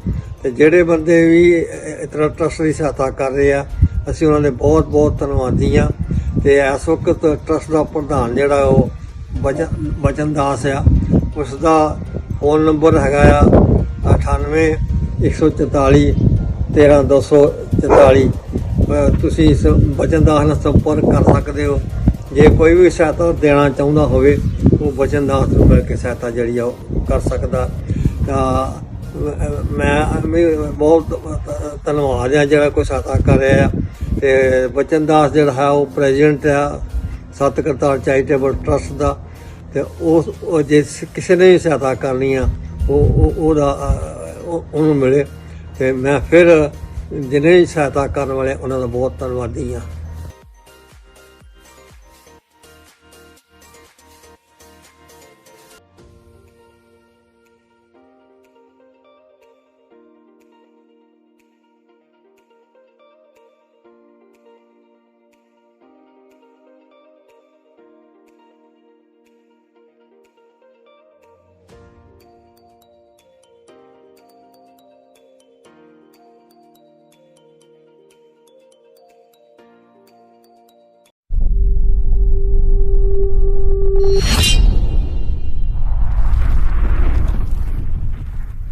ਤੇ ਜਿਹੜੇ ਬੰਦੇ ਵੀ ਇਸ ਤਰ੍ਹਾਂ ਟਰਸਟ ਦੀ ਸਹਾਇਤਾ ਕਰ ਰਹੇ ਆ, ਅਸੀਂ ਉਹਨਾਂ ਦੇ ਬਹੁਤ ਬਹੁਤ ਧੰਨਵਾਦੀ ਹਾਂ। ਤੇ ਇਸ ਵਕਤ ਟਰਸਟ ਦਾ ਪ੍ਰਧਾਨ ਜਿਹੜਾ ਉਹ ਬਚਨ ਦਾਸ ਆ, ਉਸ ਦਾ ਫੋਨ ਨੰਬਰ ਹੈਗਾ ਆ 98 144 13244। ਤੁਸੀਂ ਇਸ ਬਚਨ ਦਾਸ ਨਾਲ ਸੰਪਰਕ ਕਰ ਸਕਦੇ ਹੋ। ਜੇ ਕੋਈ ਵੀ ਸਹਾਇਤਾ ਦੇਣਾ ਚਾਹੁੰਦਾ ਹੋਵੇ ਉਹ ਬਚਨ ਦਾਸ ਨੂੰ ਮਿਲ ਕੇ ਸਹਾਇਤਾ ਜਿਹੜੀ ਆ ਉਹ ਕਰ ਸਕਦਾ। ਤਾਂ ਮੈਂ ਵੀ ਬਹੁਤ ਧੰਨਵਾਦ ਆ ਜਿਹੜਾ ਕੋਈ ਸਹਾਇਤਾ ਕਰ ਰਿਹਾ ਆ। ਤੇ ਬਚਨ ਦਾਸ ਜਿਹੜਾ ਹੈ ਉਹ ਪ੍ਰੈਜ਼ੀਡੈਂਟ ਆ ਸੱਤ ਕਰਤਾਰ ਚੈਰੀਟੇਬਲ ਟਰਸਟ ਦਾ। ਤੇ ਉਹ ਜੇ ਕਿਸੇ ਨੇ ਵੀ ਸਹਾਇਤਾ ਕਰਨੀ ਆ ਉਹਨੂੰ ਮਿਲੇ। ਤੇ ਮੈਂ ਫਿਰ ਜਿੰਨੇ ਵੀ ਸਹਾਇਤਾ ਕਰਨ ਵਾਲੇ ਉਹਨਾਂ ਦਾ ਬਹੁਤ ਧੰਨਵਾਦੀ ਹਾਂ।